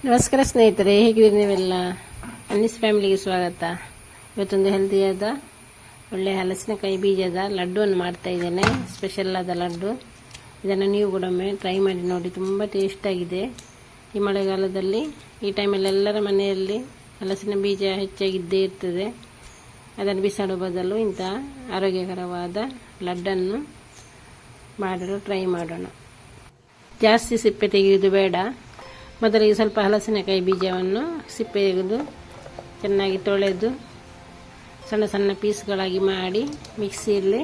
ನಮಸ್ಕಾರ ಸ್ನೇಹಿತರೆ, ಹೇಗಿದ್ದೀರಿ ನೀವೆಲ್ಲ? ಅನ್ನಿಸ್ ಫ್ಯಾಮಿಲಿಗೆ ಸ್ವಾಗತ. ಇವತ್ತೊಂದು ಹೆಲ್ದಿಯಾದ ಒಳ್ಳೆ ಹಲಸಿನಕಾಯಿ ಬೀಜದ ಲಡ್ಡುವನ್ನು ಮಾಡ್ತಾ ಇದ್ದೇನೆ. ಸ್ಪೆಷಲ್ ಆದ ಲಡ್ಡು. ಇದನ್ನು ನೀವು ಕೂಡ ಒಮ್ಮೆ ಟ್ರೈ ಮಾಡಿ ನೋಡಿ, ತುಂಬ ಟೇಸ್ಟಾಗಿದೆ. ಈ ಮಳೆಗಾಲದಲ್ಲಿ ಈ ಟೈಮಲ್ಲಿ ಎಲ್ಲರ ಮನೆಯಲ್ಲಿ ಹಲಸಿನ ಬೀಜ ಹೆಚ್ಚಾಗಿದ್ದೇ ಇರ್ತದೆ. ಅದನ್ನು ಬಿಸಾಡೋ ಬದಲು ಇಂಥ ಆರೋಗ್ಯಕರವಾದ ಲಡ್ಡನ್ನು ಮಾಡಲು ಟ್ರೈ ಮಾಡೋಣ. ಜಾಸ್ತಿ ಸಿಪ್ಪೆ ತೆಗೆಯುವುದು ಬೇಡ. ಮೊದಲಿಗೆ ಸ್ವಲ್ಪ ಹಲಸಿನಕಾಯಿ ಬೀಜವನ್ನು ಸಿಪ್ಪೆ ತೆಗೆದು ಚೆನ್ನಾಗಿ ತೊಳೆದು ಸಣ್ಣ ಸಣ್ಣ ಪೀಸ್ಗಳಾಗಿ ಮಾಡಿ ಮಿಕ್ಸಿಯಲ್ಲಿ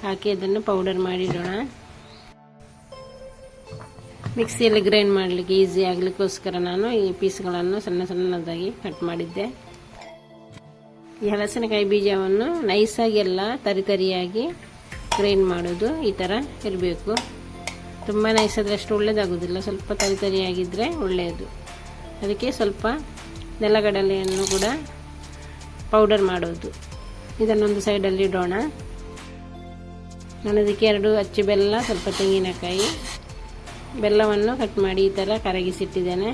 ಹಾಕಿ ಅದನ್ನು ಪೌಡರ್ ಮಾಡಿಡೋಣ. ಮಿಕ್ಸಿಯಲ್ಲಿ ಗ್ರೈಂಡ್ ಮಾಡಲಿಕ್ಕೆ ಈಸಿ ಆಗಲಿಕ್ಕೋಸ್ಕರ ನಾನು ಈ ಪೀಸ್ಗಳನ್ನು ಸಣ್ಣ ಸಣ್ಣದಾಗಿ ಕಟ್ ಮಾಡಿದ್ದೆ. ಈ ಹಲಸಿನಕಾಯಿ ಬೀಜವನ್ನು ನೈಸಾಗಿ ಎಲ್ಲ ತರಿಯಾಗಿ ಗ್ರೈಂಡ್ ಮಾಡೋದು ಈ ಥರ ಇರಬೇಕು. ತುಂಬ ನೈಸಾದರೆ ಅಷ್ಟು ಒಳ್ಳೆಯದಾಗೋದಿಲ್ಲ, ಸ್ವಲ್ಪ ತರಿಯಾಗಿದ್ದರೆ ಒಳ್ಳೆಯದು. ಅದಕ್ಕೆ ಸ್ವಲ್ಪ ನೆಲಗಡಲೆಯನ್ನು ಕೂಡ ಪೌಡರ್ ಮಾಡೋದು. ಇದನ್ನೊಂದು ಸೈಡಲ್ಲಿ ಇಡೋಣ. ನಾನು ಅದಕ್ಕೆ 2 ಅಚ್ಚು ಬೆಲ್ಲ, ಸ್ವಲ್ಪ ತೆಂಗಿನಕಾಯಿ, ಬೆಲ್ಲವನ್ನು ಕಟ್ ಮಾಡಿ ಈ ಥರ ಕರಗಿಸಿಟ್ಟಿದ್ದೇನೆ.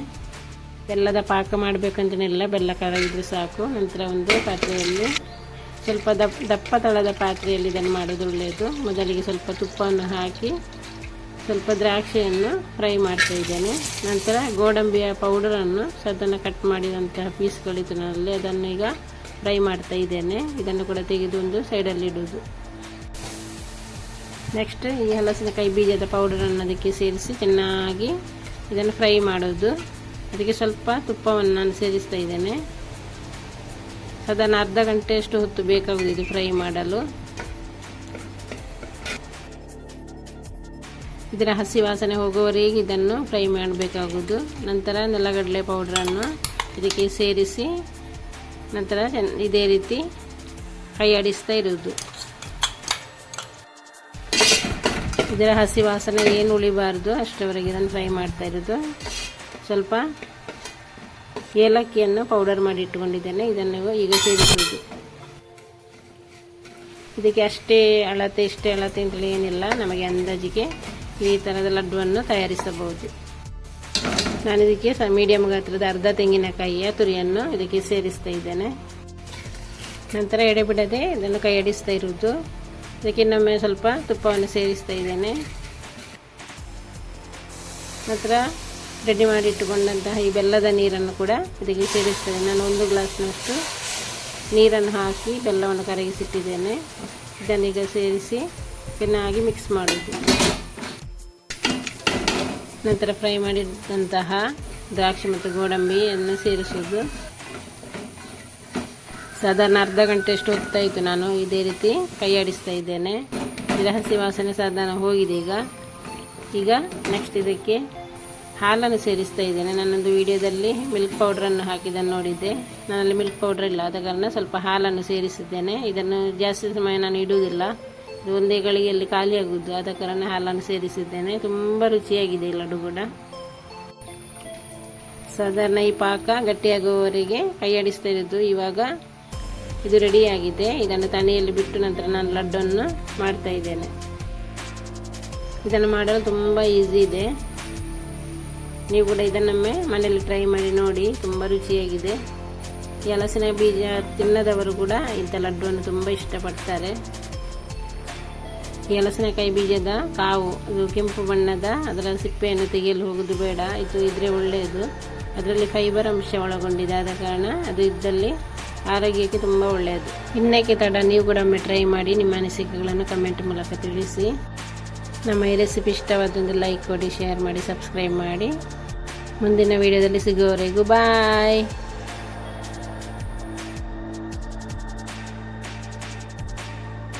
ಬೆಲ್ಲದ ಪಾಕ ಮಾಡಬೇಕಂತೇನಿಲ್ಲ, ಬೆಲ್ಲ ಕರಗಿದ್ರೆ ಸಾಕು. ನಂತರ ಒಂದು ಪಾತ್ರೆಯಲ್ಲಿ ಸ್ವಲ್ಪ ದಪ್ಪ ತಳದ ಪಾತ್ರೆಯಲ್ಲಿ ಇದನ್ನು ಮಾಡೋದು ಒಳ್ಳೆಯದು. ಮೊದಲಿಗೆ ಸ್ವಲ್ಪ ತುಪ್ಪವನ್ನು ಹಾಕಿ ಸ್ವಲ್ಪ ದ್ರಾಕ್ಷಿಯನ್ನು ಫ್ರೈ ಮಾಡ್ತಾ ಇದ್ದೇನೆ. ನಂತರ ಗೋಡಂಬಿಯ ಪೌಡರನ್ನು ಅದನ್ನು ಕಟ್ ಮಾಡಿದಂತಹ ಪೀಸ್ಗಳಿದ್ದಲ್ಲಿ ಅದನ್ನು ಈಗ ಫ್ರೈ ಮಾಡ್ತಾ ಇದ್ದೇನೆ. ಇದನ್ನು ಕೂಡ ತೆಗೆದು ಒಂದು ಸೈಡಲ್ಲಿ ಇಡುವುದು. ನೆಕ್ಸ್ಟ್ ಈ ಹಲಸಿನಕಾಯಿ ಬೀಜದ ಪೌಡರನ್ನು ಅದಕ್ಕೆ ಸೇರಿಸಿ ಚೆನ್ನಾಗಿ ಇದನ್ನು ಫ್ರೈ ಮಾಡೋದು. ಅದಕ್ಕೆ ಸ್ವಲ್ಪ ತುಪ್ಪವನ್ನು ನಾನು ಸೇರಿಸ್ತಾ ಇದ್ದೇನೆ. ಸಾಧಾರಣ ಅರ್ಧ ಗಂಟೆಯಷ್ಟು ಹೊತ್ತು ಬೇಕಾಗುವುದು ಇದು ಫ್ರೈ ಮಾಡಲು. ಇದರ ಹಸಿ ವಾಸನೆ ಹೋಗುವವರೆಗೆ ಇದನ್ನು ಫ್ರೈ ಮಾಡಬೇಕಾಗುವುದು. ನಂತರ ನೆಲಗಡಲೆ ಪೌಡ್ರನ್ನು ಇದಕ್ಕೆ ಸೇರಿಸಿ ನಂತರ ಇದೇ ರೀತಿ ಕೈ ಆಡಿಸ್ತಾ ಇರುವುದು. ಇದರ ಹಸಿ ವಾಸನೆ ಏನು ಉಳಿಬಾರ್ದು ಅಷ್ಟರವರೆಗೆ ಇದನ್ನು ಫ್ರೈ ಮಾಡ್ತಾ ಇರೋದು. ಸ್ವಲ್ಪ ಏಲಕ್ಕಿಯನ್ನು ಪೌಡರ್ ಮಾಡಿ ಇಟ್ಟುಕೊಂಡಿದ್ದೇನೆ, ಇದನ್ನು ಈಗ ಸೇರಿಸುವುದು. ಇದಕ್ಕೆ ಅಷ್ಟೇ ಅಳತೆ ಇಷ್ಟೇ ಅಳತೆ ಅಂತೇಳಿ ಏನಿಲ್ಲ, ನಮಗೆ ಅಂದಾಜಿಗೆ ಈ ಥರದ ಲಡ್ಡುವನ್ನು ತಯಾರಿಸಬಹುದು. ನಾನು ಇದಕ್ಕೆ ಮೀಡಿಯಂ ಗಾತ್ರದ ಅರ್ಧ ತೆಂಗಿನಕಾಯಿಯ ತುರಿಯನ್ನು ಇದಕ್ಕೆ ಸೇರಿಸ್ತಾ ಇದ್ದೇನೆ. ನಂತರ ಎಡೆಬಿಡದೆ ಇದನ್ನು ಕೈ ಆಡಿಸ್ತಾ ಇರುವುದು. ಇದಕ್ಕೆ ಇನ್ನೊಮ್ಮೆ ಸ್ವಲ್ಪ ತುಪ್ಪವನ್ನು ಸೇರಿಸ್ತಾ ಇದ್ದೇನೆ. ನಂತರ ರೆಡಿ ಮಾಡಿ ಇಟ್ಟುಕೊಂಡಂತಹ ಈ ಬೆಲ್ಲದ ನೀರನ್ನು ಕೂಡ ಇದಕ್ಕೆ ಸೇರಿಸ್ತೇನೆ. ನಾನು 1 ಗ್ಲಾಸ್ನಷ್ಟು ನೀರನ್ನು ಹಾಕಿ ಬೆಲ್ಲವನ್ನು ಕರಗಿಸಿಟ್ಟಿದ್ದೇನೆ. ಇದನ್ನೀಗ ಸೇರಿಸಿ ಚೆನ್ನಾಗಿ ಮಿಕ್ಸ್ ಮಾಡೋದು. ನಂತರ ಫ್ರೈ ಮಾಡಿದಂತಹ ದ್ರಾಕ್ಷಿ ಮತ್ತು ಗೋಡಂಬಿಯನ್ನು ಸೇರಿಸುವುದು. ಸಾಧಾರಣ ಅರ್ಧ ಗಂಟೆಯಷ್ಟು ಹೊತ್ತಾಯಿತು ನಾನು ಇದೇ ರೀತಿ ಕೈ ಆಡಿಸ್ತಾ ಇದ್ದೇನೆ. ಇದರ ಹಸಿ ವಾಸನೆ ಸಾಧಾರಣ ಹೋಗಿದೆ. ಈಗ ನೆಕ್ಸ್ಟ್ ಇದಕ್ಕೆ ಹಾಲನ್ನು ಸೇರಿಸ್ತಾ ಇದ್ದೇನೆ. ನಾನೊಂದು ವಿಡಿಯೋದಲ್ಲಿ ಮಿಲ್ಕ್ ಪೌಡ್ರನ್ನು ಹಾಕಿದ್ದನ್ನು ನೋಡಿದ್ದೆ. ನನ್ನಲ್ಲಿ ಮಿಲ್ಕ್ ಪೌಡ್ರ್ ಇಲ್ಲ, ಆದ ಕಾರಣ ಸ್ವಲ್ಪ ಹಾಲನ್ನು ಸೇರಿಸಿದ್ದೇನೆ. ಇದನ್ನು ಜಾಸ್ತಿ ಸಮಯ ನಾನು ಇಡುವುದಿಲ್ಲ, ಇದು ಒಂದೇ ಗಳಿಗೆಯಲ್ಲಿ ಖಾಲಿಯಾಗುವುದು, ಆದ ಕಾರಣ ಹಾಲನ್ನು ಸೇರಿಸಿದ್ದೇನೆ. ತುಂಬ ರುಚಿಯಾಗಿದೆ ಈ ಲಡ್ಡು ಕೂಡ. ಸಾಧಾರಣ ಈ ಪಾಕ ಗಟ್ಟಿಯಾಗುವವರೆಗೆ ಕೈ ಆಡಿಸ್ತಾ ಇರೋದು. ಇವಾಗ ಇದು ರೆಡಿಯಾಗಿದೆ. ಇದನ್ನು ತಣಿಯಲ್ಲಿ ಬಿಟ್ಟು ನಂತರ ನಾನು ಲಡ್ಡನ್ನು ಮಾಡ್ತಾ ಇದ್ದೇನೆ. ಇದನ್ನು ಮಾಡಲು ತುಂಬ ಈಸಿ ಇದೆ. ನೀವು ಕೂಡ ಇದನ್ನೊಮ್ಮೆ ಮನೆಯಲ್ಲಿ ಟ್ರೈ ಮಾಡಿ ನೋಡಿ, ತುಂಬ ರುಚಿಯಾಗಿದೆ. ಈ ಹಲಸಿನ ಬೀಜ ತಿನ್ನದವರು ಕೂಡ ಇಂಥ ಲಡ್ಡುವನ್ನು ತುಂಬ ಇಷ್ಟಪಡ್ತಾರೆ. ಈ ಹಲಸಿನಕಾಯಿ ಬೀಜದ ಕಾವು ಅದು ಕೆಂಪು ಬಣ್ಣದ, ಅದರ ಸಿಪ್ಪೆಯನ್ನು ತೆಗೆಯಲು ಹೋಗೋದು ಬೇಡ. ಇದು ಇದ್ರೆ ಒಳ್ಳೆಯದು. ಅದರಲ್ಲಿ ಫೈಬರ್ ಅಂಶ ಒಳಗೊಂಡಿದೆ, ಆದ ಕಾರಣ ಅದು ಇದ್ದಲ್ಲಿ ಆರೋಗ್ಯಕ್ಕೆ ತುಂಬ ಒಳ್ಳೆಯದು. ಇನ್ನಕ್ಕೆ ತಡ, ನೀವು ಕೂಡ ಒಮ್ಮೆ ಟ್ರೈ ಮಾಡಿ. ನಿಮ್ಮ ಅನಿಸಿಕೆಗಳನ್ನು ಕಮೆಂಟ್ ಮೂಲಕ ತಿಳಿಸಿ. ನಮ್ಮ ಈ ರೆಸಿಪಿ ಇಷ್ಟವಾದೊಂದು ಲೈಕ್ ಕೊಡಿ, ಶೇರ್ ಮಾಡಿ, ಸಬ್ಸ್ಕ್ರೈಬ್ ಮಾಡಿ. ಮುಂದಿನ ವಿಡಿಯೋದಲ್ಲಿ ಸಿಗುವವರೆಗೂ ಬಾಯ್.